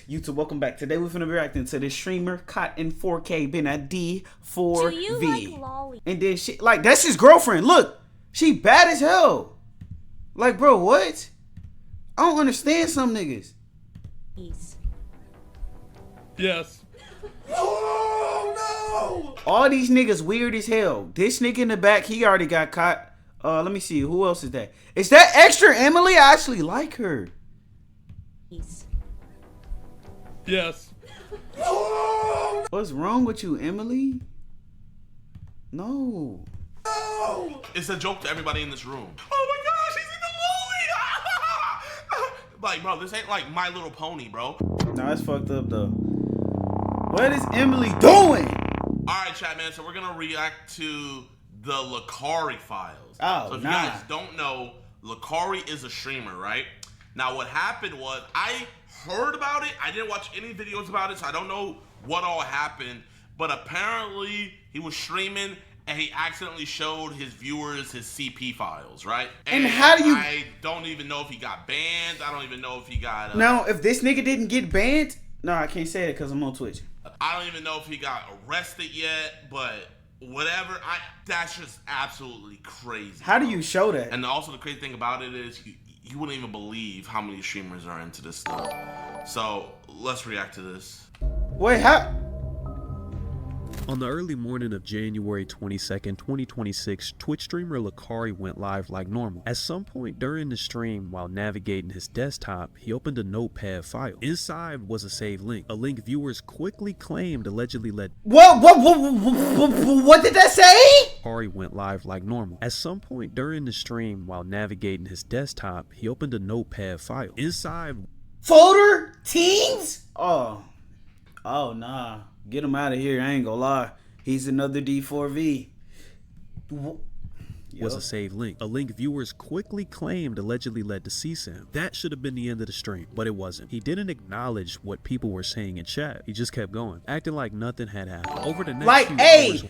YouTube, welcome back. Today we're finna be reacting to this streamer caught in 4K being a D4V. Do you like lolly? And then she, like, that's his girlfriend. Look, she bad as hell. Like, bro, what? I don't understand some niggas. Yes. Oh no! All these niggas weird as hell. This nigga in the back, he already got caught. Let me see. Who else is that? Is that extra Emily? I actually like her. Yes. What's wrong with you, Emily? No. No! It's a joke to everybody in this room. Oh my gosh, he's in the lolly! Like, bro, this ain't like My Little Pony, bro. Nah, it's fucked up though. What is Emily doing? Alright, chat, man, so we're gonna react to the Lakari files. Oh, so if you guys don't know, Lakari is a streamer, right? Now, what happened was, I heard about it. I didn't watch any videos about it, so I don't know what all happened. But apparently, he was streaming, and he accidentally showed his viewers his CP files, right? And how do you... I don't even know if he got banned. I don't even know if he got... Now, if this nigga didn't get banned... No, I can't say it because I'm on Twitch. I don't even know if he got arrested yet, but... whatever, that's just absolutely crazy. How do you show that? And also the crazy thing about it is you wouldn't even believe how many streamers are into this stuff. So let's react to this. Wait, how? On the early morning of January 22nd, 2026, Twitch streamer Lakari went live like normal. At some point during the stream, while navigating his desktop, he opened a notepad file. Inside was a saved link, a link viewers quickly claimed allegedly led... What did that say? Lakari went live like normal. At some point during the stream, while navigating his desktop, he opened a notepad file. Inside... Folder? Teens? Oh, nah. Get him out of here. I ain't gonna lie. He's another D4V. Was a saved link. A link viewers quickly claimed allegedly led to CSAM. That should have been the end of the stream, but it wasn't. He didn't acknowledge what people were saying in chat. He just kept going, acting like nothing had happened. Over the next few hours,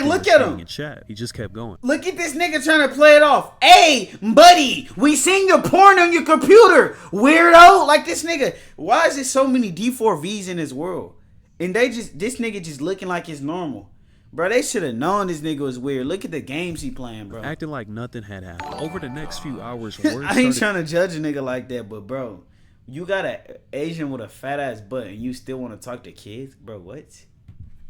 look at him. In chat, he just kept going. Look at this nigga trying to play it off. Hey, buddy, we seen your porn on your computer, weirdo. Like this nigga. Why is there so many D4Vs in this world? And this nigga just looking like it's normal. Bro, they should have known this nigga was weird. Look at the games he playing, bro. Acting like nothing had happened. Over the next few hours, I ain't trying to judge a nigga like that, but bro, you got an Asian with a fat ass butt and you still want to talk to kids? Bro, what?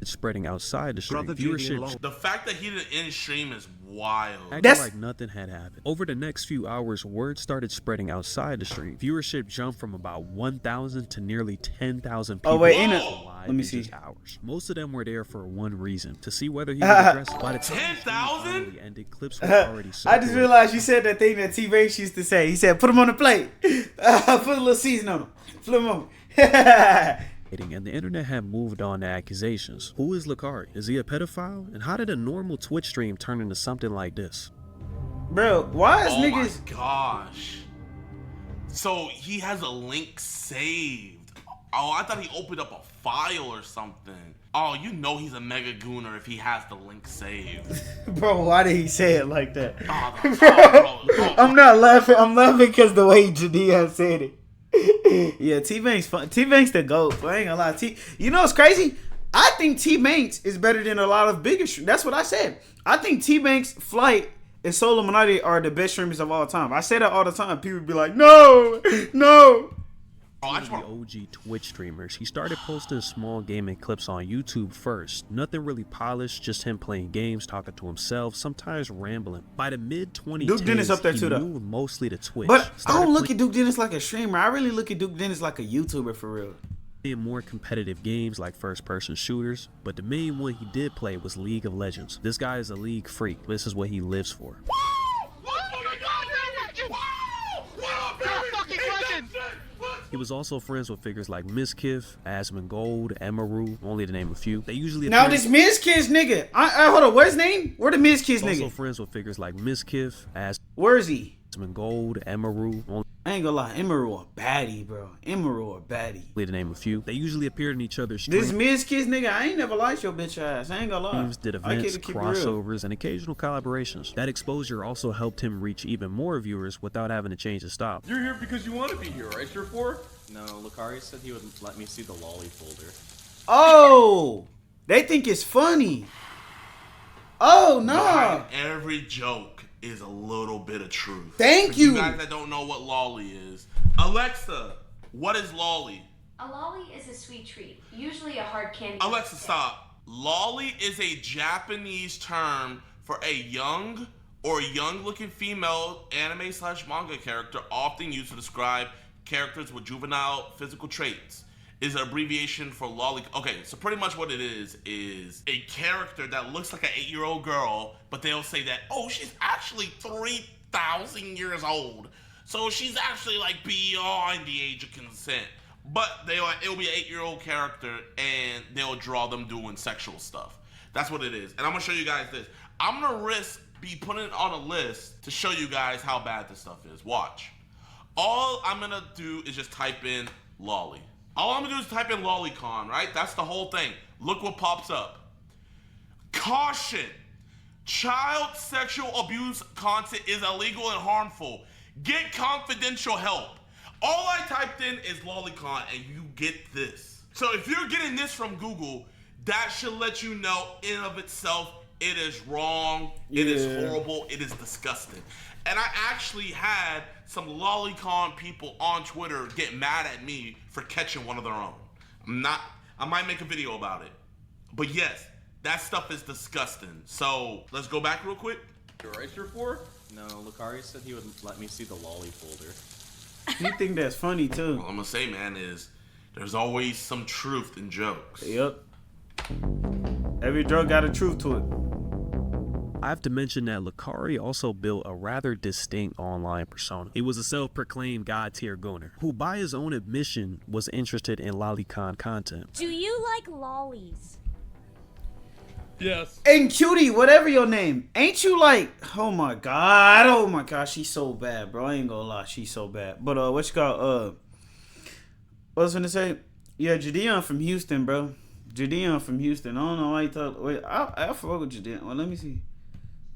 It's spreading outside the stream. Viewership. The fact that he didn't end stream is wild. Acting like nothing had happened. Over the next few hours, word started spreading outside the stream. Viewership jumped from about 1,000 to nearly 10,000 people. Oh wait, let me see. Hours. Most of them were there for one reason: to see whether he was aggressive. By the time 10,000 ended, clips were already. I just realized you said that thing that T-Banks used to say. He said, "Put him on the plate. Put a little season on him. Flip him over." And the internet had moved on to accusations. Who is Lakari? Is he a pedophile? And how did a normal Twitch stream turn into something like this? Bro, why is niggas... Oh my gosh. So he has a link saved. Oh, I thought he opened up a file or something. Oh, you know he's a mega gooner if he has the link saved. Bro, why did he say it like that? Bro. I'm not laughing. I'm laughing because the way Jadea said it. Yeah, T-Banks fun. T-Banks the GOAT. I ain't gonna lie. You know what's crazy? I think T-Banks is better than a lot of bigger streamers. That's what I said. I think T-Banks, Flight, and Solo Monati are the best streamers of all time. I say that all the time. People be like, no. The OG Twitch streamers. He started posting small gaming clips on YouTube first. Nothing really polished, just him playing games, talking to himself, sometimes rambling. By the mid-2010s, Duke Dennis up there too, though. Moved mostly to Twitch. But I don't look at Duke Dennis like a streamer. I really look at Duke Dennis like a YouTuber for real. In more competitive games like first-person shooters, but the main one he did play was League of Legends. This guy is a league freak. This is what he lives for. He was also friends with figures like Mizkif, Asmongold, Emaru, only to name a few. They usually now this Mizkif nigga. Hold on, what's his name? Where the Mizkif nigga? Also friends with figures like Mizkif, where is he? Asmongold, Emaru. I ain't gonna lie, Emerald a baddie, bro. Emerald a baddie. To name a few. They usually appeared in each other's This streams, Mizkits nigga, I ain't never liked your bitch ass. I ain't gonna lie. did I events, keep it real. crossovers, and occasional collaborations. That exposure also helped him reach even more viewers without having to change his style. You're here because you want to be here, right, Sure For? No, Lucari said he would let me see the lolly folder. Oh, they think it's funny. Oh no! Behind every joke is a little bit of truth. Thank For you. you guys that don't know what lolly is, Alexa, what is lolly? A lolly is a sweet treat, usually a hard candy. Alexa, stop. Lolly is a Japanese term for a young or young-looking female anime/manga character, often used to describe characters with juvenile physical traits. Is an abbreviation for lolly. Okay, so pretty much what it is a character that looks like an 8-year-old girl, but they'll say that, oh, she's actually 3,000 years old. So she's actually like beyond the age of consent. But it'll be an 8-year-old character and they'll draw them doing sexual stuff. That's what it is. And I'm gonna show you guys this. I'm gonna be putting it on a list to show you guys how bad this stuff is. Watch. All I'm gonna do is just type in lolly. All I'm gonna do is type in lolicon, right? That's the whole thing. Look what pops up. Caution. Child sexual abuse content is illegal and harmful. Get confidential help. All I typed in is lolicon and you get this. So if you're getting this from Google, that should let you know in and of itself it is wrong, it is horrible, it is disgusting. And I actually had some lolicon people on Twitter get mad at me for catching one of their own. I might make a video about it. But yes, that stuff is disgusting. So let's go back real quick. You're right, Sure For? No, Lucari said he would let me see the lolly folder. You think that's funny too? All I'm gonna say, man, is there's always some truth in jokes. Yep. Every joke got a truth to it. I have to mention that Lucari also built a rather distinct online persona. He was a self-proclaimed god-tier gooner, who by his own admission was interested in lolicon content. Do you like lollies? Yes. And Cutie, whatever your name, ain't you like, oh my god, she's so bad, bro. I ain't gonna lie, she's so bad. But what you call, what was I gonna say? Yeah, Jadeon from Houston, bro. Jadeon from Houston. I don't know why he thought, wait, I fuck with Jadeon. Well, let me see.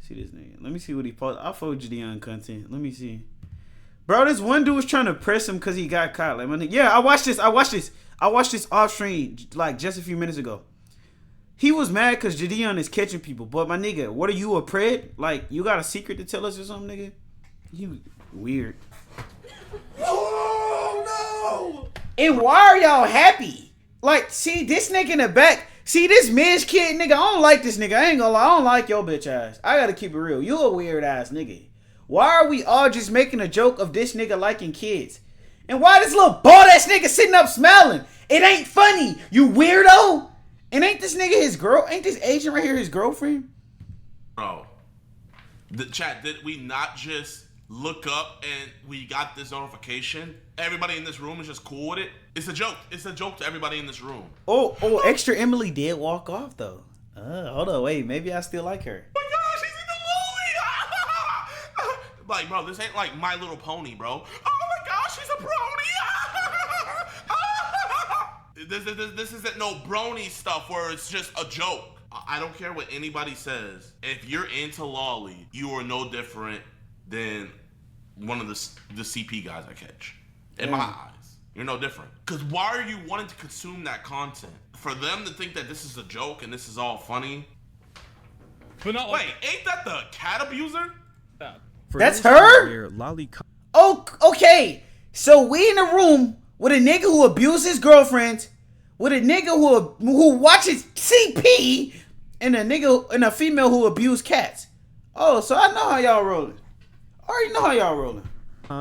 See this nigga. Let me see what he posted. I fuck with Jadeon content. Let me see. Bro, this one dude was trying to press him because he got caught. Like, my nigga, yeah, I watched this off stream like just a few minutes ago. He was mad because Jadeon is catching people. But my nigga, what are you, a pred? Like, you got a secret to tell us or something, nigga? You weird. Oh, no! And why are y'all happy? Like, see, this nigga in the back. See, this Miz kid, nigga, I don't like this nigga. I ain't gonna lie. I don't like your bitch ass. I gotta keep it real. You a weird ass nigga. Why are we all just making a joke of this nigga liking kids? And why this little bald ass nigga sitting up smiling? It ain't funny, you weirdo. And ain't this nigga his girl? Ain't this Asian right here his girlfriend? Bro, the chat, did we not just look up and we got this notification? Everybody in this room is just cool with it. It's a joke. It's a joke to everybody in this room. Oh, extra Emily did walk off though. Hold on, wait, maybe I still like her. Oh my gosh, she's in the lolly! Like, bro, this ain't like My Little Pony, bro. Oh my gosh, she's a brony! This isn't no brony stuff where it's just a joke. I don't care what anybody says. If you're into lolly, you are no different than one of the CP guys I catch. In my eyes, you're no different. Because why are you wanting to consume that content? For them to think that this is a joke and this is all funny? But not like Wait, ain't that the cat abuser? that. For That's those her? aware, lolicon Oh, okay. So we in a room with a nigga who abuses girlfriends, with a nigga who watches CP, and a female who abuse cats. Oh, so I know how y'all rolling. I already know how y'all rolling.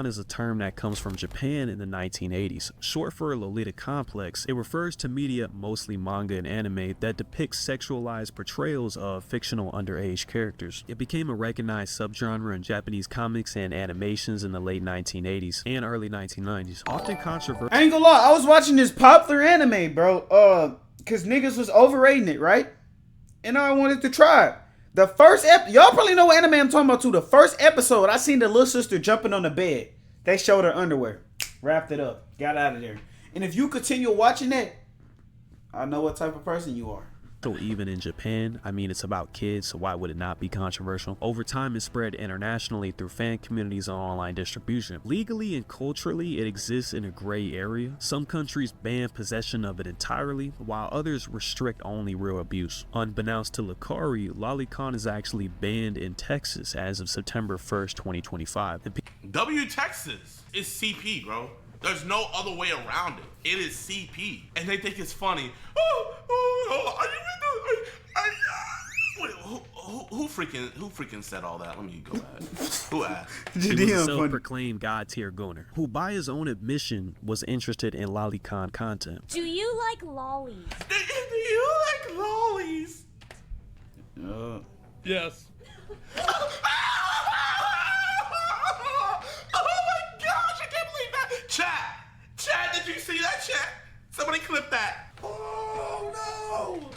is a term that comes from Japan in the 1980s. Short for Lolita Complex, it refers to media, mostly manga and anime, that depicts sexualized portrayals of fictional underage characters. It became a recognized subgenre in Japanese comics and animations in the late 1980s and early 1990s. Often controversial. I ain't gonna lie, I was watching this popular anime, bro, cause niggas was overrating it, right? And I wanted to try it. The first y'all probably know what anime I'm talking about too. The first episode, I seen the little sister jumping on the bed. They showed her underwear. Wrapped it up. Got out of there. And if you continue watching that, I know what type of person you are. So even in Japan, I mean, it's about kids, so why would it not be controversial? Over time, it spread internationally through fan communities and online distribution. Legally and culturally, it exists in a gray area. Some countries ban possession of it entirely, while others restrict only real abuse. Unbeknownst to Lucari, lolicon is actually banned in Texas as of September 1st, 2025. W Texas is CP, bro. There's no other way around it. It is CP. And they think it's funny. Are you wait, who freaking said all that? Let me go ahead. Who asked? He was a self-proclaimed god-tier gooner who, by his own admission, was interested in lolicon content. Do you like lollies? Do you like lollies? Yes. Oh my gosh, I can't believe that. Chat, did you see that, chat? Somebody clip that. Oh no.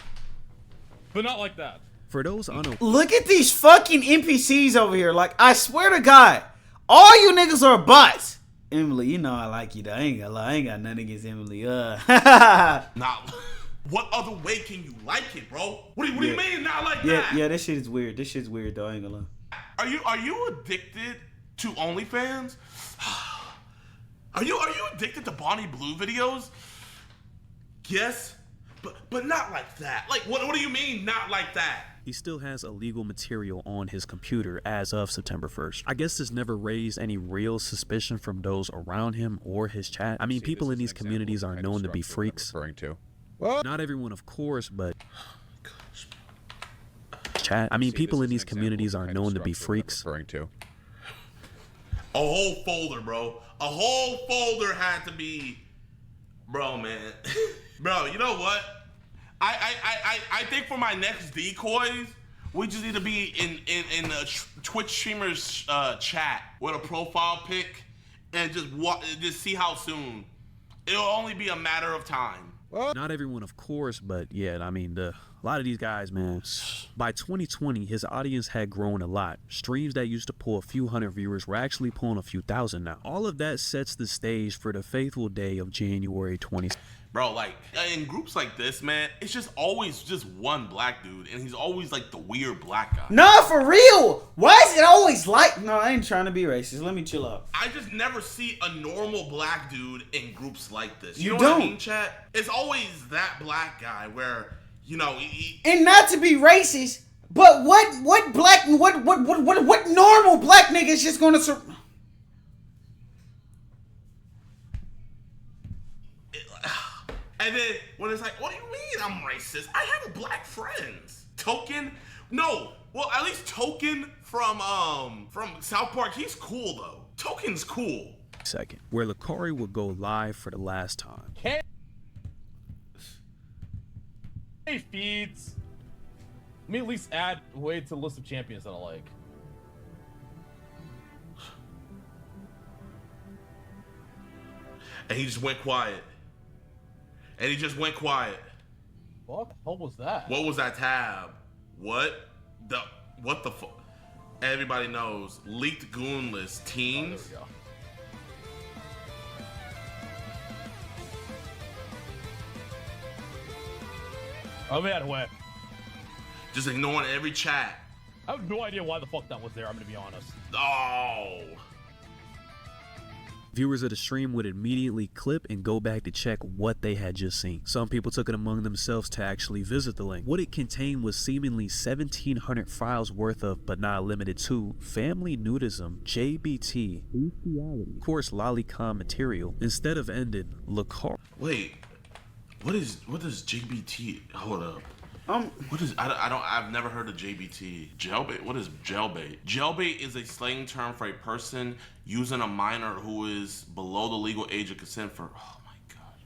But not like that. For those unaware, Look at these fucking NPCs over here. Like, I swear to God, all you niggas are bots. Emily, you know I like you though. I ain't gonna lie. I ain't got nothing against Emily. Nah. What other way can you like it, bro? What do you mean not like that? Yeah, this shit is weird. This shit's weird though. I ain't gonna lie. Are you addicted to OnlyFans? Are you addicted to Bonnie Blue videos? Yes, but not like that. Like, what do you mean not like that? he still has illegal material on his computer as of September 1st. I guess this never raised any real suspicion from those around him or his chat. I mean, people in these communities are known to be freaks. Not everyone, of course, but chat. I mean, people in these communities are known to be freaks. A whole folder, bro. A whole folder had to be, bro, man. Bro, you know what? I think for my next decoys, we just need to be in a Twitch streamers chat with a profile pic and just see how soon. It'll only be a matter of time. Not everyone, of course, but yeah, I mean, a lot of these guys, man. By 2020, his audience had grown a lot. Streams that used to pull a few hundred viewers were actually pulling a few thousand now. All of that sets the stage for the fateful day of January 20. Bro, like, in groups like this, man, it's just always just one black dude, and he's always, like, the weird black guy. Nah, for real! Why is it always like... No, I ain't trying to be racist. Let me chill out. I just never see a normal black dude in groups like this. You know don't. What I mean, chat? It's always that black guy where, you know, And not to be racist, but what normal black nigga is just gonna... And then when it's like, what do you mean I'm racist? I have black friends. Token? No. Well, at least Token from South Park, he's cool though. Token's cool. Second, where Lucari would go live for the last time. Hey, feeds. Let me at least add Wade to the list of champions that I like. And he just went quiet. And he just went quiet. What the hell was that? What was that tab? What the fuck? Everybody knows. Leaked goon list teams. Oh, there we go. Oh man, what? Just ignoring every chat. I have no idea why the fuck that was there, I'm gonna be honest. Oh. Viewers of the stream would immediately clip and go back to check what they had just seen. Some people took it among themselves to actually visit the link. What it contained was seemingly 1,700 files worth of, but not limited to, family nudism, JBT, of course, lolicon material. Instead of ended, Lucari. Wait, what is JBT? Hold up. What is I've never heard of JBT. Jailbait. What is jailbait? Jailbait is a slang term for a person using a minor who is below the legal age of consent for, oh my god,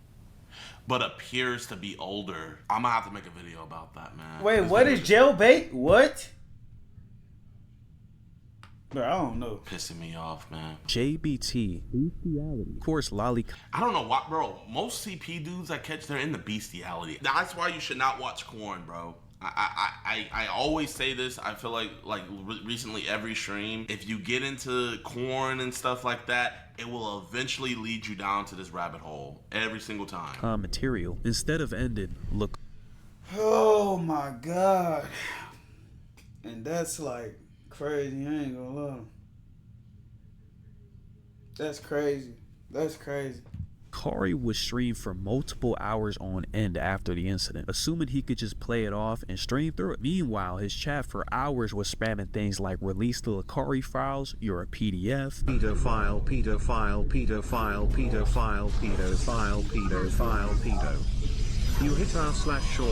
but appears to be older. I'm gonna have to make a video about that, man. Wait, what is jailbait? What? Bro, I don't know. Pissing me off, man. JBT, of course, lolicon. I don't know why, bro. Most CP dudes I catch, they're in the bestiality. That's why you should not watch corn, bro. I always say this. I feel like recently every stream, if you get into corn and stuff like that, it will eventually lead you down to this rabbit hole every single time. Material instead of ended. Look. Oh my god. And that's like crazy. I ain't gonna lie. That's crazy. That's crazy. Lakari was streamed for multiple hours on end after the incident, assuming he could just play it off and stream through it. Meanwhile, his chat for hours was spamming things like release the Lakari files, you're a PDF, pedophile, pedophile, pedophile, pedophile, pedophile, pedophile, pedo. You hit r/Sean.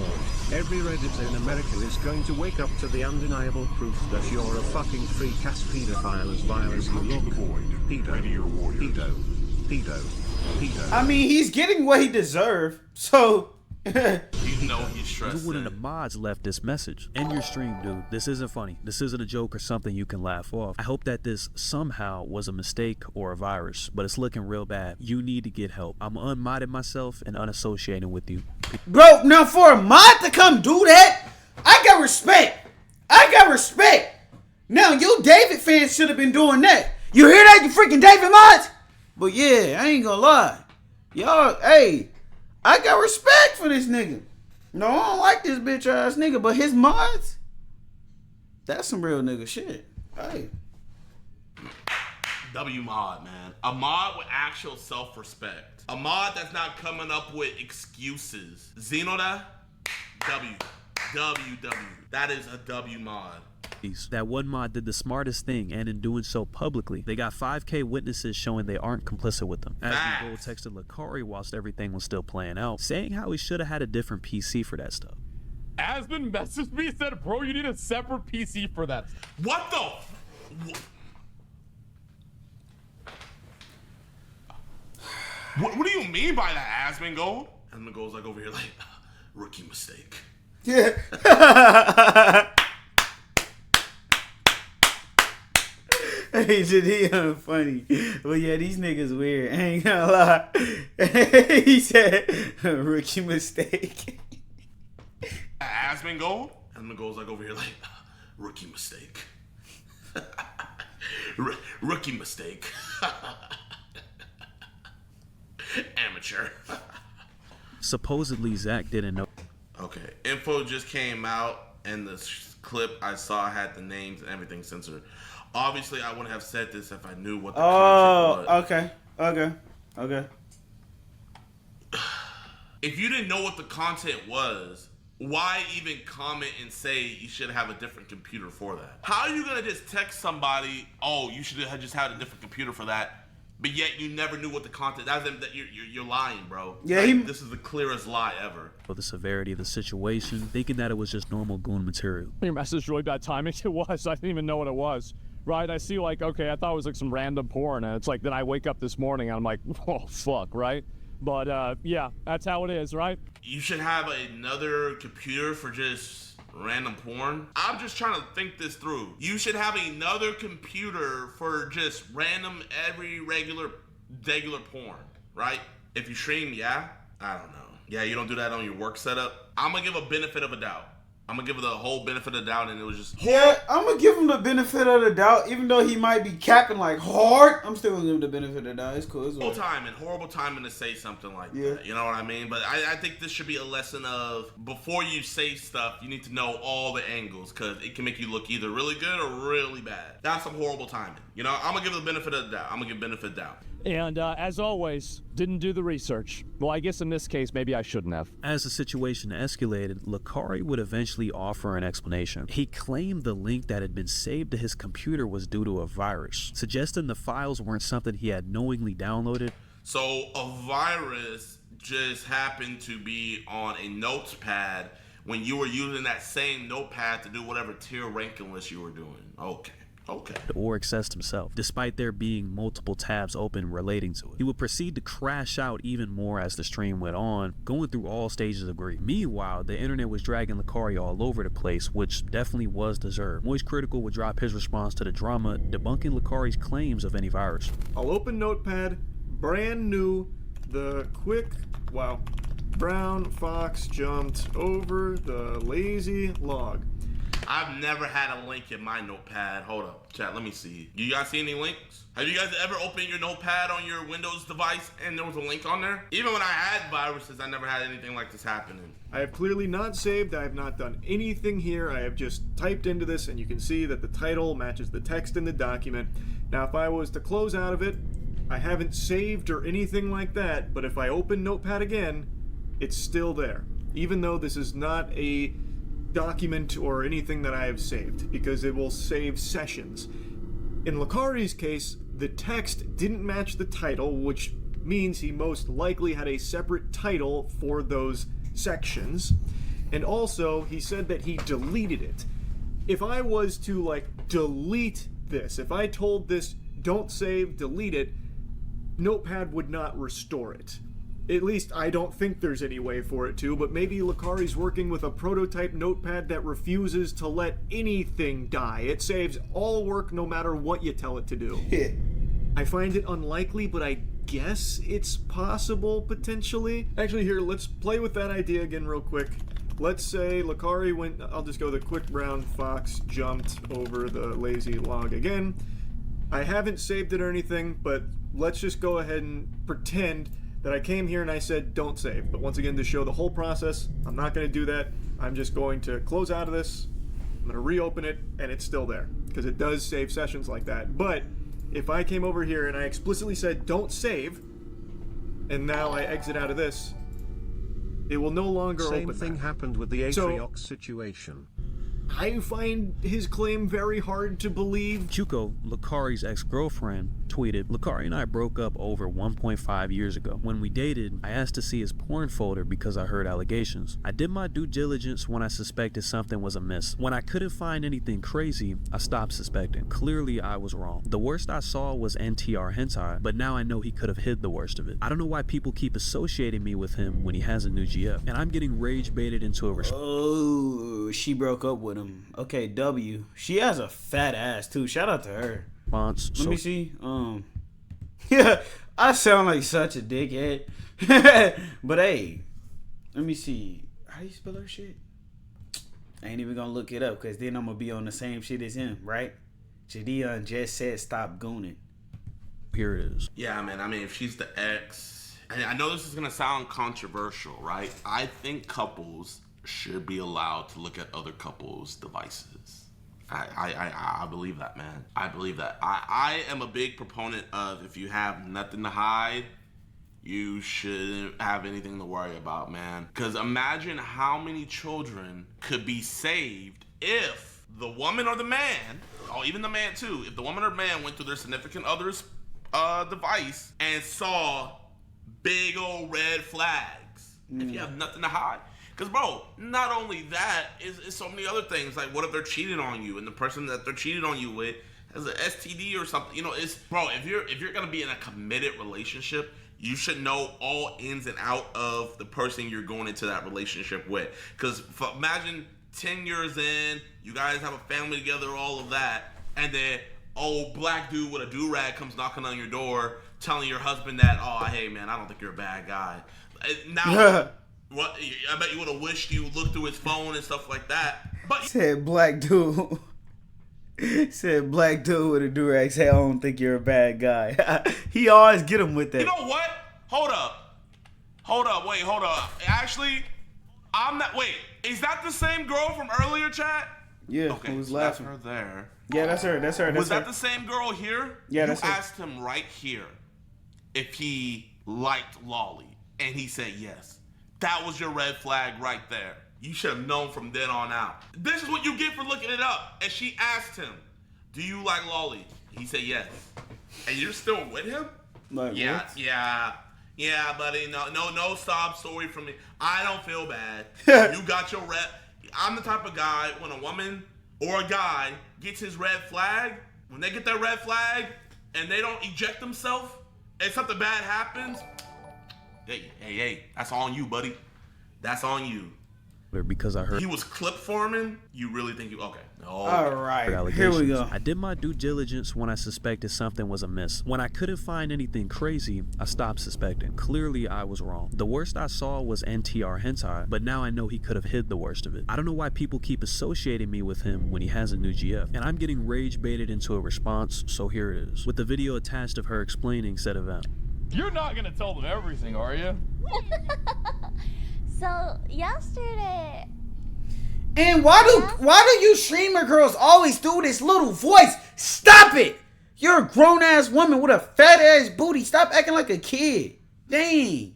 Every Reddit in America is going to wake up to the undeniable proof that you're a fucking freak-ass pedophile as vile as you look. Pedo. Pedo. Pedo. Pedo. I mean, he's getting what he deserved, so... You know he's stressed. One of the mods left this message. End your stream, dude. This isn't funny. This isn't a joke or something you can laugh off. I hope that this somehow was a mistake or a virus, but it's looking real bad. You need to get help. I'm unmodding myself and unassociating with you. Bro, now for a mod to come do that, I got respect. I got respect. Now, you David fans should have been doing that. You hear that, you freaking David mods? But yeah, I ain't gonna lie. Y'all, hey, I got respect for this nigga. No, I don't like this bitch ass nigga, but his mods, that's some real nigga shit. Hey. W mod, man. A mod with actual self-respect. A mod that's not coming up with excuses. Xenoda, W. That is a W mod. That one mod did the smartest thing, and in doing so publicly, they got 5K witnesses showing they aren't complicit with them. As Gold texted Lakari whilst everything was still playing out, saying how he should have had a different PC for that stuff. Asbin messaged me and said, bro, you need a separate PC for that. What the? What do you mean by that, Asbin Gold? Asbin Gold's like over here like, rookie mistake. Yeah. Hey, he funny. But yeah, these niggas weird. I ain't gonna lie. He said, rookie mistake. Asbin Gold? Asbin Gold's like over here like, rookie mistake. Rookie mistake. Amateur. Supposedly, Zach didn't know. Okay, info just came out, and the clip I saw had the names and everything censored. Obviously, I wouldn't have said this if I knew what the content was. Okay. If you didn't know what the content was, why even comment and say you should have a different computer for that? How are you gonna just text somebody, oh, you should have just had a different computer for that, but yet you never knew what the content? That you're lying, bro. Yeah, like, this is the clearest lie ever. For the severity of the situation, thinking that it was just normal goon material. Your message really bad timing. It was. I didn't even know what it was. Right? I see like, okay, I thought it was like some random porn, and it's like, then I wake up this morning and I'm like, oh fuck, right? But yeah, that's how it is, right? You should have another computer for just random porn. I'm just trying to think this through. You should have another computer for just random, every regular porn, right? If you stream, yeah? I don't know. Yeah, you don't do that on your work setup? I'm gonna give a benefit of a doubt. I'm gonna give it the whole benefit of the doubt, and it was just... Yeah, I'm gonna give him the benefit of the doubt. Even though he might be capping like hard, I'm still gonna give him the benefit of the doubt. It's cool. It's horrible timing to say something like that. You know what I mean? But I think this should be a lesson of, before you say stuff, you need to know all the angles, because it can make you look either really good or really bad. That's some horrible timing. You know, I'm gonna give the benefit of the doubt. I'm gonna give benefit of the doubt. And as always, didn't do the research. Well, I guess in this case, maybe I shouldn't have. As the situation escalated, Lakari would eventually offer an explanation. He claimed the link that had been saved to his computer was due to a virus, suggesting the files weren't something he had knowingly downloaded. So a virus just happened to be on a notepad when you were using that same notepad to do whatever tier ranking list you were doing. Okay. Or accessed himself, despite there being multiple tabs open relating to it. He would proceed to crash out even more as the stream went on, going through all stages of grief. Meanwhile, the internet was dragging Lakari all over the place, which definitely was deserved. Moist Critical would drop his response to the drama, debunking Lakari's claims of any virus. I'll open Notepad, brand new, the quick, wow. brown fox jumped over the lazy log. I've never had a link in my notepad. Hold up, chat, let me see. You guys see any links? Have you guys ever opened your notepad on your Windows device and there was a link on there? Even when I had viruses, I never had anything like this happening. I have clearly not saved. I have not done anything here. I have just typed into this, and you can see that the title matches the text in the document. Now, if I was to close out of it, I haven't saved or anything like that, but if I open Notepad again, it's still there, even though this is not a document or anything that I have saved, because it will save sessions. In Lakari's case, the text didn't match the title, which means he most likely had a separate title for those sections. And also, he said that he deleted it. If I was to, like, delete this, if I told this, don't save, delete it, Notepad would not restore it. At least I don't think there's any way for it to, but maybe Lakari's working with a prototype notepad that refuses to let anything die. It saves all work no matter what you tell it to do. I find it unlikely, but I guess it's possible, potentially. Actually, here, let's play with that idea again real quick. Let's say Lakari went, I'll just go the quick brown fox jumped over the lazy log again. I haven't saved it or anything, but let's just go ahead and pretend that I came here and I said don't save. But once again, to show the whole process, I'm not going to do that. I'm just going to close out of this. I'm going to reopen it, and it's still there, because it does save sessions like that. But if I came over here and I explicitly said don't save, and now I exit out of this, it will no longer open. Same thing happened with the Atriox situation. I find his claim very hard to believe. Chuko, Lakari's ex-girlfriend, tweeted, Lakari and I broke up over 1.5 years ago. When we dated, I asked to see his porn folder because I heard allegations. I did my due diligence when I suspected something was amiss. When I couldn't find anything crazy, I stopped suspecting. Clearly, I was wrong. The worst I saw was NTR hentai, but now I know he could have hid the worst of it. I don't know why people keep associating me with him when he has a new GF, and I'm getting rage baited into a Oh, she broke up with him. Okay, W. She has a fat ass too. Shout out to her. response. Let me see. Yeah, I sound like such a dickhead. But hey, let me see. How do you spell her shit? I ain't even gonna look it up because then I'm gonna be on the same shit as him, right? Jadion just said stop gooning. Here it is. Yeah, man. I mean, if she's the ex, and I know this is gonna sound controversial, right? I think couples should be allowed to look at other couples' devices. I believe that, man. I believe that. I am a big proponent of if you have nothing to hide, you shouldn't have anything to worry about, man. Because imagine how many children could be saved if the woman or the man, or even the man too, if the woman or man went to their significant other's device and saw big old red flags. If you have nothing to hide. Because, bro, not only that, is so many other things. Like, what if they're cheating on you and the person that they're cheating on you with has an STD or something? You know, it's, bro, if you're going to be in a committed relationship, you should know all ins and out of the person you're going into that relationship with. Because imagine 10 years in, you guys have a family together, all of that, and then old black dude with a do-rag comes knocking on your door telling your husband that, oh, hey, man, I don't think you're a bad guy. Now... What? I bet you would have wished you looked through his phone and stuff like that. But said black dude. Said black dude with a durag. Say I don't think you're a bad guy. He always get him with that. You know what? Hold up. Wait, hold up. Actually, I'm not. Wait, is that the same girl from earlier, chat? Yeah. Okay, who was so laughing? that's her there. Yeah, that's her. That's her. Was that the same girl here? Yeah, that's her. You asked him right here if he liked Lolly, and he said yes. That was your red flag right there. You should have known from then on out. This is what you get for looking it up. And she asked him, do you like Lolly? He said yes. And you're still with him? Like, yeah, what? yeah, buddy. No sob story from me. I don't feel bad. You got your red. I'm the type of guy when a woman or a guy gets his red flag, when they get that red flag and they don't eject themselves and something bad happens, hey, that's on you, buddy. That's on you. because I heard He was clip farming. You really think you okay? No. All right, here allegations. we go. I did my due diligence when I suspected something was amiss. When I couldn't find anything crazy, I stopped suspecting. Clearly, I was wrong. The worst I saw was NTR hentai, but now I know he could have hid the worst of it. I don't know why people keep associating me with him when he has a new GF, and I'm getting rage baited into a response, so here it is. With the video attached of her explaining said event. You're not gonna tell them everything, are you? So yesterday, And why do you streamer girls always do this little voice? Stop it! You're a grown ass woman with a fat ass booty. Stop acting like a kid. Dang.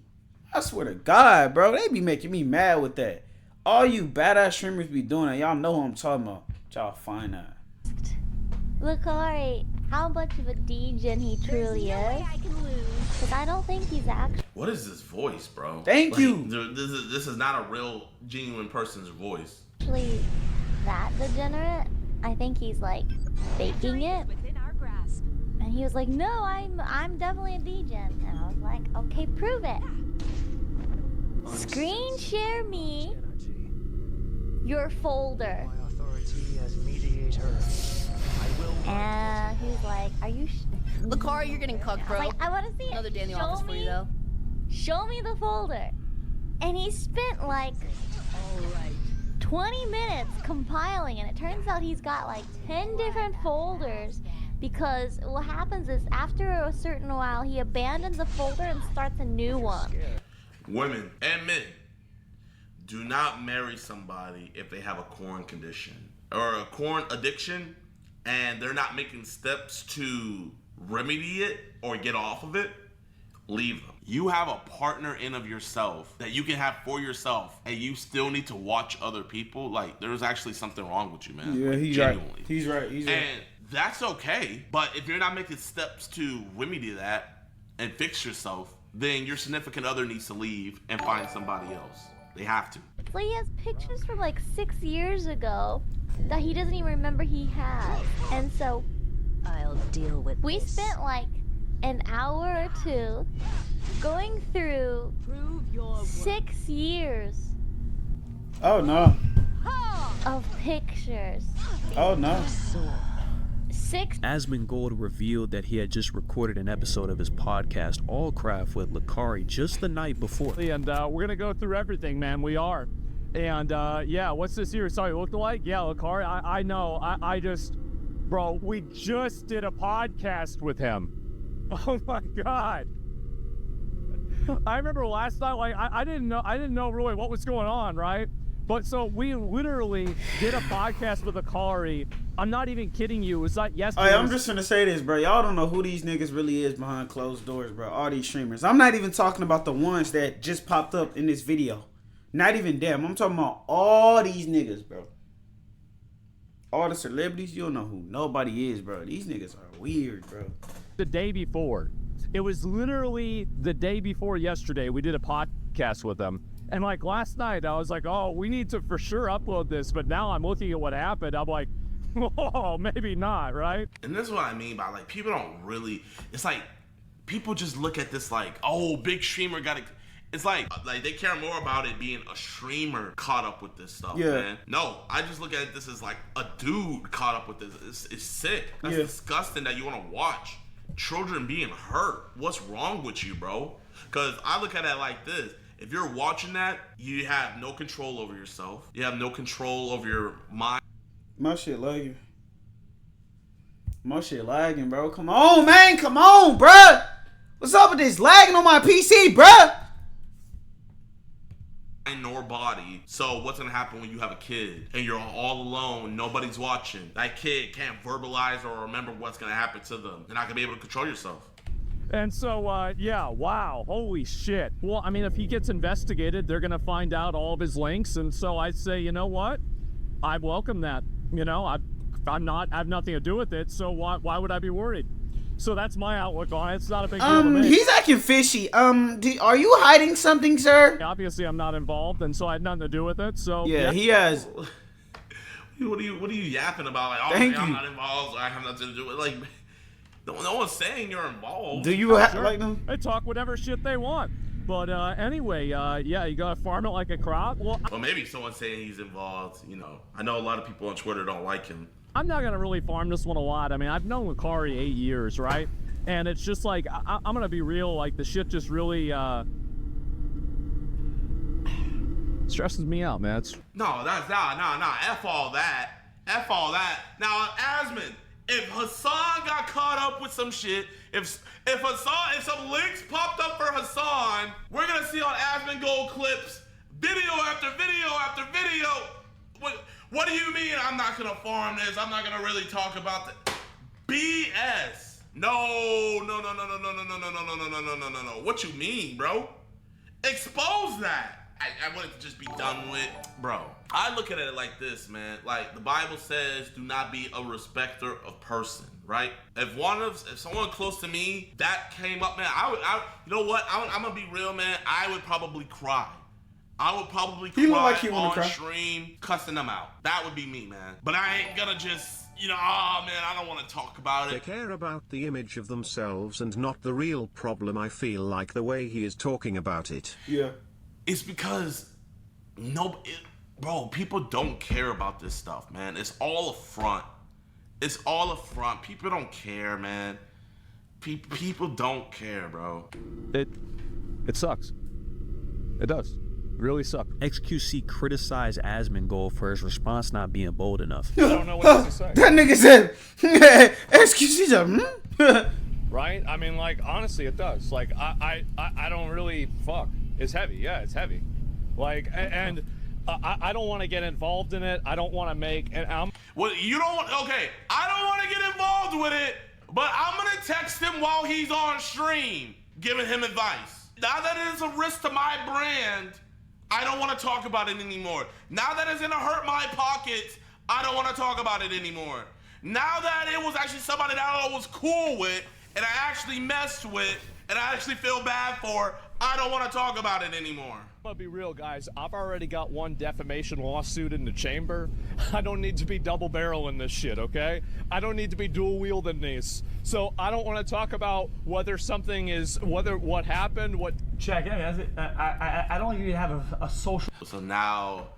I swear to God, bro. They be making me mad with that. All you badass streamers be doing it. Y'all know who I'm talking about. Y'all find that. Lucari, how much of a degen he truly is. Because I don't think he's actually. What is this voice, bro? Thank you. This is not a real, genuine person's voice. That degenerate. I think he's like faking it. And he was like, "No, I'm definitely a degen." And I was like, "Okay, prove it. Screen share me your folder." And he's like, "Are you?" Lucari, you're getting cucked, bro. Like, I want to see it. Another day in the Show office for you, though. Show me the folder. And he spent like 20 minutes compiling, and it turns out he's got like 10 different folders, because what happens is after a certain while he abandons a folder and starts a new one. Women and men, do not marry somebody if they have a corn condition or a corn addiction and they're not making steps to remedy it or get off of it. Leave them. You have a partner in of yourself that you can have for yourself, and you still need to watch other people. Like, there's actually something wrong with you, man. Yeah, like, he's genuinely. right. He's right. He's right. And that's okay. But if you're not making steps to remedy that and fix yourself, then your significant other needs to leave and find somebody else. They have to. So he has pictures from like 6 years ago that he doesn't even remember he has. And so I'll deal with we spent like an hour or two going through 6 years Oh no. of pictures. Oh no. Asmongold revealed that he had just recorded an episode of his podcast, Allcraft, with Lucari just the night before. And we're gonna go through everything, man. We are. And yeah, what's this here? Sorry, look alike? Yeah, Lucari. I know. I just, bro, we just did a podcast with him. Oh my God. I remember last night, like I didn't know really what was going on, right? But so we literally did a podcast with Lucari. I'm not even kidding you. It was like yesterday. I'm just gonna say this, bro. Y'all don't know who these niggas really is behind closed doors, bro. All these streamers. I'm not even talking about the ones that just popped up in this video. Not even them. I'm talking about all these niggas, bro. All the celebrities, you don't know who nobody is, bro. These niggas are weird, bro. The day before. It was literally the day before yesterday. We did a podcast with them. And like last night, I was like, oh, we need to for sure upload this. But now I'm looking at what happened. I'm like, oh, maybe not, right? And this is what I mean by, like, people don't really, it's like, people just look at this like, oh, big streamer got it. It's like they care more about it being a streamer caught up with this stuff, man. No, I just look at this as like a dude caught up with this. It's sick. That's disgusting that you want to watch children being hurt. What's wrong with you, bro? Because I look at it like this. If you're watching that, you have no control over yourself. You have no control over your mind. My shit lagging. My shit lagging, bro. Come on, man. Come on, bruh. What's up with this lagging on my PC, bruh? Nor body. So what's gonna happen when you have a kid and you're all alone, nobody's watching? That kid can't verbalize or remember what's gonna happen to them. You're not gonna be able to control yourself. And so, yeah, wow, holy shit. Well, I mean, if he gets investigated, they're gonna find out all of his links, and so I say, you know what? I welcome that. You know, I have nothing to do with it, so why would I be worried? So that's my outlook on it. It's not a big deal to me. He's acting fishy. Are you hiding something, sir? Obviously, I'm not involved, and so I had nothing to do with it. So yeah, he has. What are you yapping about? Like, oh, man, I'm not involved. I have nothing to do with it. Like, no one's saying you're involved. Do you have like them? They talk whatever shit they want. But anyway, yeah, you gotta farm it like a crop. Well, maybe someone's saying he's involved. You know, I know a lot of people on Twitter don't like him. I'm not gonna really farm this one a lot. I mean, I've known Lucari 8 years, right? And it's just like I'm gonna be real. Like the shit just really stresses me out, man. No, that's nah. F all that. F all that. Now, Asmon, if Hassan got caught up with some shit, if some links popped up for Hassan, we're gonna see on Asmon Gold clips, video after video after video. What do you mean I'm not gonna farm this? I'm not gonna really talk about the BS. No. What you mean, bro? Expose that. I want it to just be done with. Bro, I look at it like this, man. Like, the Bible says, do not be a respecter of person, right? If someone close to me, that came up, man, you know what? I'm gonna be real, man. I would probably cry. I would probably cry on stream, cussing them out. That would be me, man. But I ain't gonna just, you know, oh, man, I don't want to talk about it. They care about the image of themselves and not the real problem. I feel like the way he is talking about it. Yeah. It's because bro, people don't care about this stuff, man. It's all a front. It's all a front. People don't care, man. People don't care, bro. It sucks. It does. It really sucks. XQC criticized Asmongold for his response not being bold enough. I don't know what else to say. That nigga said, XQC said, Right? I mean, like, honestly, it does. Like, I don't really fuck. It's heavy, yeah, it's heavy. Like, and I don't want to get involved in it. I don't want to make, Well, you don't want, okay, I don't want to get involved with it, but I'm going to text him while he's on stream, giving him advice. Now that it is a risk to my brand, I don't want to talk about it anymore. Now that it's going to hurt my pockets, I don't want to talk about it anymore. Now that it was actually somebody that I was cool with, and I actually messed with, and I actually feel bad for, I don't want to talk about it anymore. I'm gonna be real, guys. I've already got one defamation lawsuit in the chamber. I don't need to be double barreling this shit, okay? I don't need to be dual wielding these. So I don't want to talk about whether something is, what happened, what. Check, I don't even have a social. So now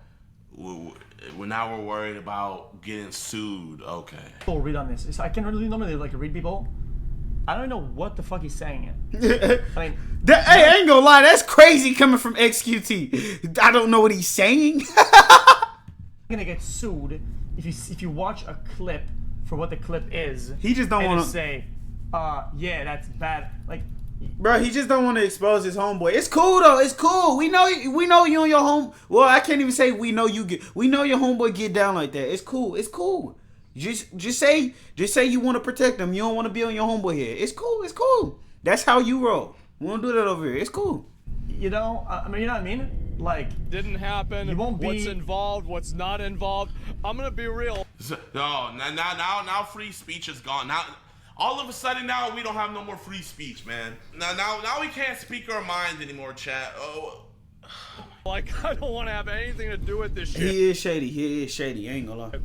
we're worried about getting sued. Okay. Read on this. I can really normally like read people. I don't know what the fuck he's saying. I mean, hey, I ain't gonna lie, that's crazy coming from XQT. I don't know what he's saying. You're gonna get sued if you watch a clip for what the clip is. He just don't want to say, yeah, that's bad. Like, bro, he just don't want to expose his homeboy. It's cool though. It's cool. We know you and your home. Well, I can't even say we know your homeboy get down like that. It's cool. It's cool. Just say you want to protect him. You don't want to be on your homeboy here. It's cool. It's cool. That's how you roll. We don't do that over here. It's cool. You know, I mean, you know what I mean? Like, didn't happen. You won't be. What's involved? What's not involved? I'm gonna be real. No, now free speech is gone. Now, all of a sudden, now we don't have no more free speech, man. Now we can't speak our mind anymore, chat. Oh. Like, I don't want to have anything to do with this shit. He is shady. I ain't gonna lie.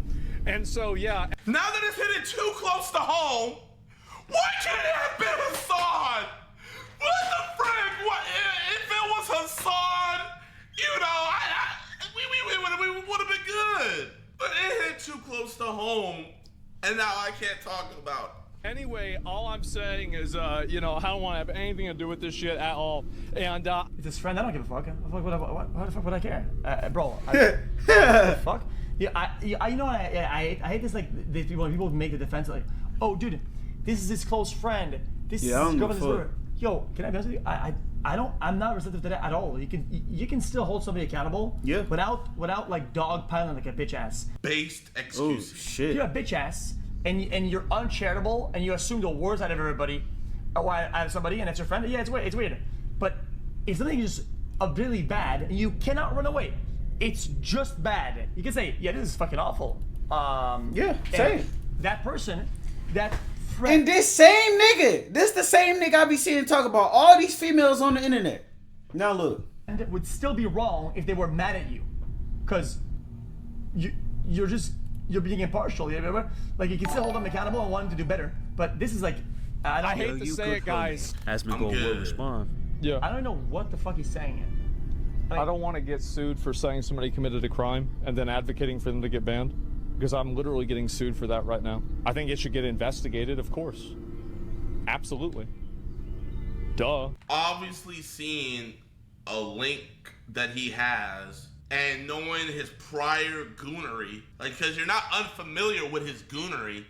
And so, yeah. Now that it's hitting too close to home, why can't it have been Hassan? What the frick? What if it was Hassan? You know, we would have been good. But it hit too close to home, and now I can't talk about it. Anyway, all I'm saying is, you know, I don't want to have anything to do with this shit at all. And it's his friend. I don't give a fuck. Why the fuck would I care, bro? What the fuck? Yeah, you know, I hate this. Like, these people, when people make the defense, like, oh, dude, this is his close friend. This is his girlfriend. Yo, can I be honest with you? I'm not receptive to that at all. You can still hold somebody accountable. Yeah. Without like dog piling like a bitch ass. Based excuse. Oh shit. If you're a bitch ass and you're uncharitable and you assume the worst out of everybody, or out of somebody, and it's your friend. Yeah, it's weird. It's weird. But if something is really bad, and you cannot run away. It's just bad. You can say, yeah, this is fucking awful. Yeah, same. That person, that friend. And this same nigga, this the same nigga I be seeing talk about all these females on the internet. Now look. And it would still be wrong if they were mad at you. Because you're being impartial. You know? Like, you can still hold them accountable and want them to do better. But this is like, I hate to say it, guys. Asmongold will respond. Yeah. I don't know what the fuck he's saying yet. I don't want to get sued for saying somebody committed a crime and then advocating for them to get banned, because I'm literally getting sued for that right now. I think it should get investigated, of course. Absolutely. Duh. Obviously seeing a link that he has and knowing his prior goonery, like, because you're not unfamiliar with his goonery,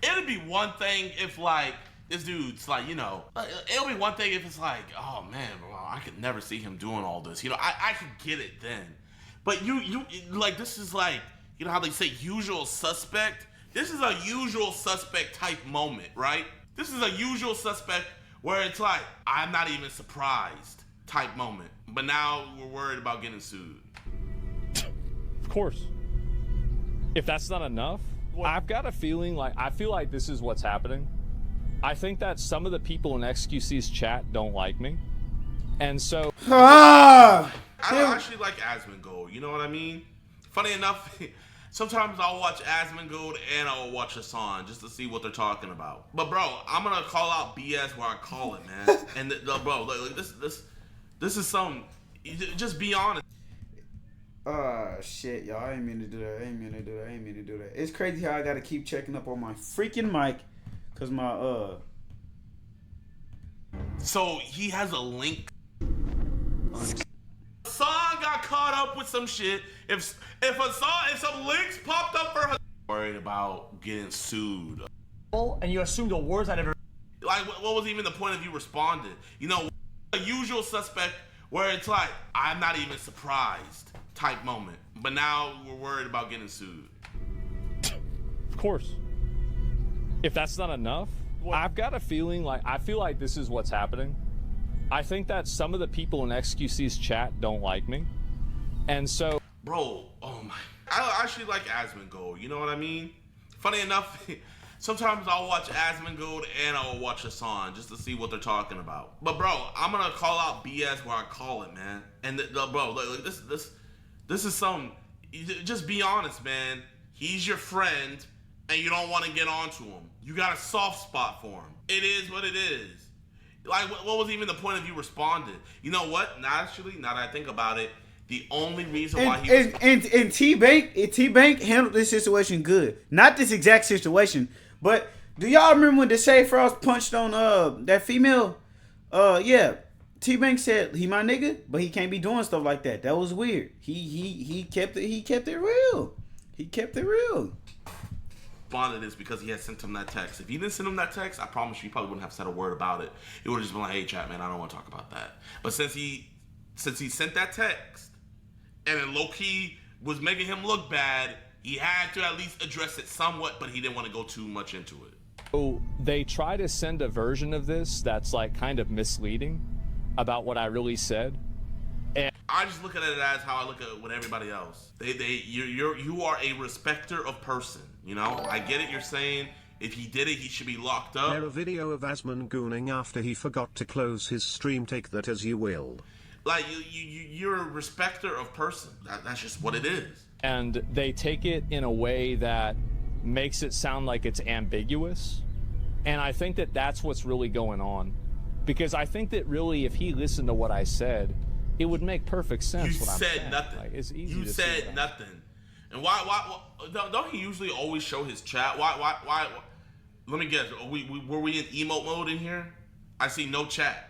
it'd be one thing if, like, this dude's like, you know, it'll be one thing if it's like, oh man, bro, I could never see him doing all this. You know, I could get it then. But you like, this is like, you know how they say usual suspect? This is a usual suspect type moment, right? This is a usual suspect where it's like, I'm not even surprised type moment. But now we're worried about getting sued. Of course. If that's not enough, I've got a feeling like, I feel like this is what's happening. I think that some of the people in XQC's chat don't like me. And so... I actually like Asmongold, you know what I mean? Funny enough, sometimes I'll watch Asmongold and I'll watch Hassan just to see what they're talking about. But bro, I'm gonna call out BS where I call it, man. And bro, like, this is some... Just be honest. Shit, y'all. I ain't mean to do that. It's crazy how I gotta keep checking up on my freaking mic. Cause my So he has a link. Hassan got caught up with some shit. If some links popped up for Hassan, worried about getting sued. And you assume the words I'd ever. Like, what was even the point of you responded? You know, a usual suspect where it's like, I'm not even surprised type moment. But now we're worried about getting sued. Of course. If that's not enough, I've got a feeling like, I feel like this is what's happening. I think that some of the people in XQC's chat don't like me. And so... Bro, oh my... I actually like Asmongold, you know what I mean? Funny enough, sometimes I'll watch Asmongold and I'll watch Hassan just to see what they're talking about. But bro, I'm gonna call out BS where I call it, man. And bro, like, this is some... Just be honest, man. He's your friend... and you don't want to get onto him. You got a soft spot for him. It is what it is. Like, what was even the point of you responded? You know what? Now that I think about it, the only reason why he and T-Bank handled this situation good. Not this exact situation, but do y'all remember when Deshae Frost punched on that female? Yeah. T-Bank said he my nigga, but he can't be doing stuff like that. That was weird. He kept it real. He kept it real. Responded is because he had sent him that text. If he didn't send him that text, I promise you, he probably wouldn't have said a word about it. It would have just been like, hey chat, man, I don't want to talk about that. But since he sent that text and it low-key was making him look bad, he had to at least address it somewhat, but he didn't want to go too much into it. So they try to send a version of this that's like kind of misleading about what I really said. And I just look at it as how I look at it with everybody else. You are a respecter of person. You know, I get it. You're saying if he did it, he should be locked up. There a video of Asmon gooning after he forgot to close his stream. Take that as you will. Like you're a respecter of person. That's just what it is. And they take it in a way that makes it sound like it's ambiguous. And I think that that's what's really going on. Because I think that really, if he listened to what I said, it would make perfect sense. You what I'm said saying. nothing. Like, it's easy you to said nothing. And why don't he usually always show his chat? Why let me guess. Were we in emote mode in here? I see no chat.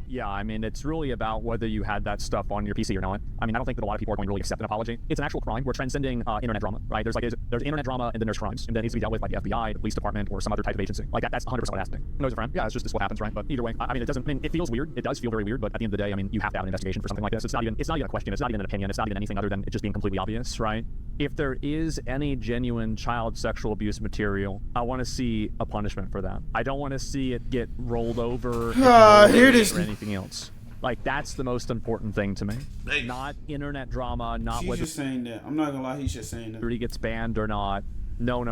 Yeah, I mean, it's really about whether you had that stuff on your PC or not. I mean, I don't think that a lot of people are going to really accept an apology. It's an actual crime. We're transcending internet drama, right? There's internet drama and then there's crimes, and that needs to be dealt with by the FBI, the police department, or some other type of agency. Like that's 100% what happening. Knows a friend. Yeah, it's just this what happens, right? But either way, I mean, it feels weird. It does feel very weird, but at the end of the day, I mean, you have to have an investigation for something like this. It's not even a question. It's not even an opinion. It's not even anything other than it just being completely obvious, right? If there is any genuine child sexual abuse material, I want to see a punishment for that. I don't want to see it get rolled over or anything else. Like, that's the most important thing to me. Hey. Not internet drama, not She's whether just saying that. I'm not gonna lie, he's just saying that. He gets banned or not. No.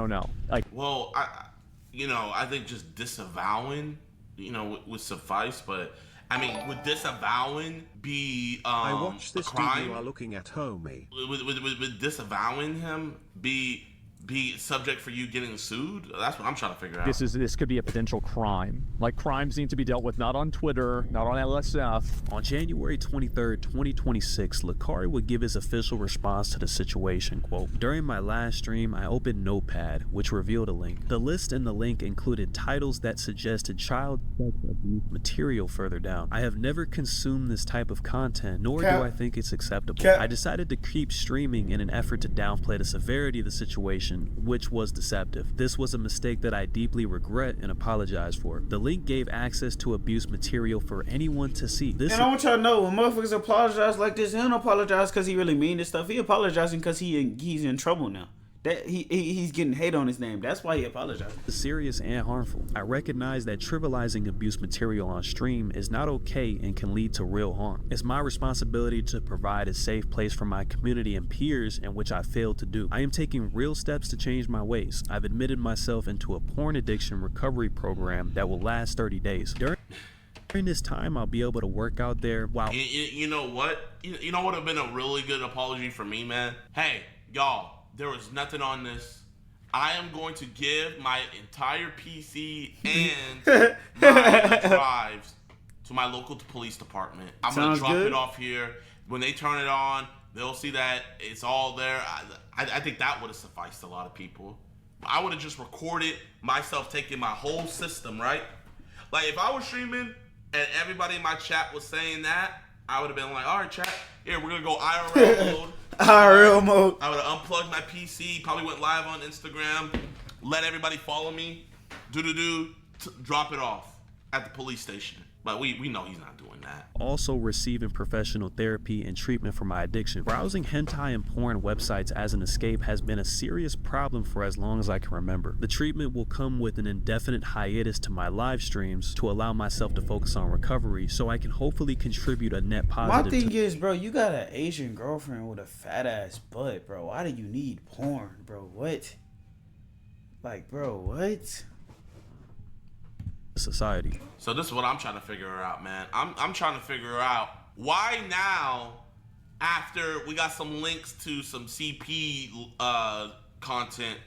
Like, well, I think just disavowing, would suffice. But I mean, would disavowing be I watched this a crime? dude you are looking at, homie. Would disavowing him be be subject for you getting sued? That's what I'm trying to figure out. This could be a potential crime. Like, crimes need to be dealt with not on Twitter, not on LSF. On January 23rd, 2026, Lucari would give his official response to the situation, quote, "During my last stream, I opened Notepad, which revealed a link. The list in the link included titles that suggested child sex abuse material further down. I have never consumed this type of content, nor do I think it's acceptable. I decided to keep streaming in an effort to downplay the severity of the situation, which was deceptive. This was a mistake that I deeply regret and apologize for. The link gave access to abuse material for anyone to see." And I want y'all to know, when motherfuckers apologize like this, he don't apologize because he really mean this stuff. He apologizing because he's in trouble now. That he's getting hate on his name. That's why he apologized. Serious and harmful. I recognize that trivializing abuse material on stream is not okay and can lead to real harm. It's my responsibility to provide a safe place for my community and peers, in which I failed to do. I am taking real steps to change my ways. I've admitted myself into a porn addiction recovery program that will last 30 days. During this time, I'll be able to work out there while... You know what? You know what would have been a really good apology for me, man? Hey, y'all. There was nothing on this. I am going to give my entire PC and my drives to my local police department. I'm going to drop it off here. When they turn it on, they'll see that it's all there. I think that would have sufficed a lot of people. I would have just recorded myself taking my whole system, right? Like, if I was streaming and everybody in my chat was saying that, I would have been like, all right, chat, here, we're going to go IRL mode. IRL mode. I would have unplugged my PC, probably went live on Instagram, let everybody follow me, drop it off at the police station. But we know he's not doing that. Also receiving professional therapy and treatment for my addiction. Browsing hentai and porn websites as an escape has been a serious problem for as long as I can remember. The treatment will come with an indefinite hiatus to my live streams to allow myself to focus on recovery, so I can hopefully contribute a net positive. My thing is, bro, you got an Asian girlfriend with a fat ass butt, bro. Why do you need porn, bro? What? Like, bro, what? Society. So this is what I'm trying to figure out, man. I'm trying to figure out why now, after we got some links to some CP content,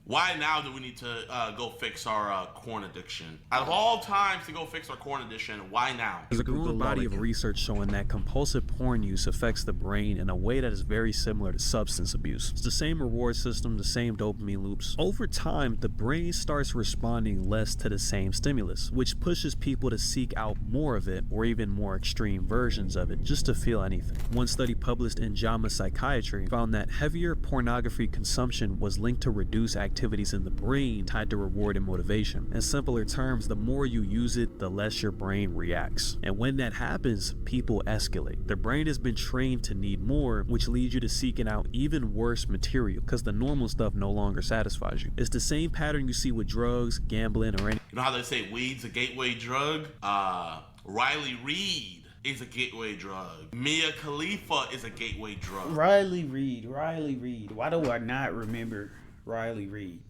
why now do we need to go fix our corn addiction? Out of all times to go fix our corn addiction, why now? There's a growing body of research showing that compulsive porn use affects the brain in a way that is very similar to substance abuse. It's the same reward system, the same dopamine loops. Over time, the brain starts responding less to the same stimulus, which pushes people to seek out more of it or even more extreme versions of it just to feel anything. One study published in JAMA Psychiatry found that heavier pornography consumption was linked to reduced activities in the brain tied to reward and motivation. In simpler terms, the more you use it, the less your brain reacts. And when that happens, people escalate. The brain has been trained to need more, which leads you to seeking out even worse material because the normal stuff no longer satisfies you. It's the same pattern you see with drugs, gambling, or any... You know how they say weed's a gateway drug? Riley Reid is a gateway drug. Mia Khalifa is a gateway drug. Riley Reid. Why do I not remember Riley Reid?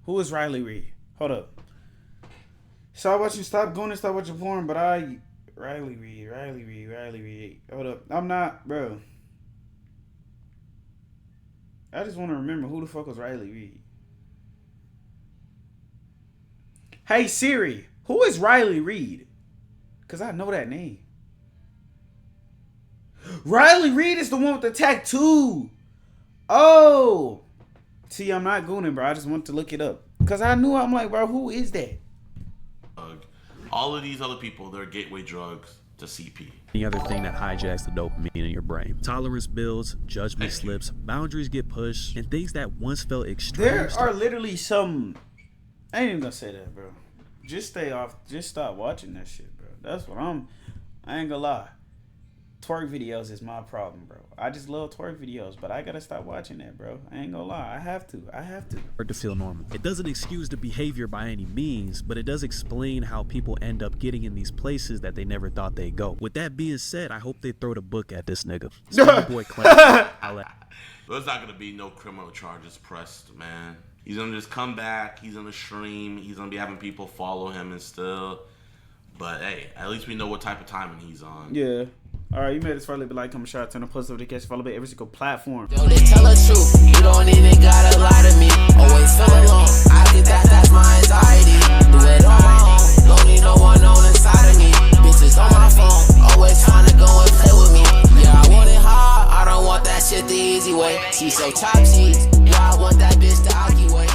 Who is Riley Reid? Hold up. Stop watching porn, but Riley Reid. Hold up. I'm not, bro. I just want to remember who the fuck was Riley Reid. Hey Siri, who is Riley Reid? Cause I know that name. Riley Reid is the one with the tattoo. Oh. See, I'm not gooning, bro. I just want to look it up. Because I'm like, bro, who is that? All of these other people, they're gateway drugs to CP. Any other thing that hijacks the dopamine in your brain. Tolerance builds, judgment slips, boundaries get pushed, and things that once felt extreme. There are literally some... I ain't even gonna say that, bro. Just stay off. Just stop watching that shit, bro. That's what I ain't gonna lie. Twerk videos is my problem, bro. I just love twerk videos, but I gotta stop watching that, bro. I ain't gonna lie. I have to. Hard to feel normal. It doesn't excuse the behavior by any means, but it does explain how people end up getting in these places that they never thought they'd go. With that being said, I hope they throw the book at this nigga. Boy There's not gonna be no criminal charges pressed, man. He's gonna just come back. He's gonna stream. He's gonna be having people follow him and still. But hey, at least we know what type of timing he's on. Yeah. All right, you made this far. Leave a like, comment, share, turn on post notifications, follow me every single platform. Yo, they tell the truth. You don't even gotta lie to me. Always feel alone, I think that's my anxiety. Do it on my own, don't need no one on inside of me. Bitches on my phone, always trying to go and play with me. Yeah, I want it hard, I don't want that shit the easy way. She so top cheese, yeah, I want that bitch the Aki way.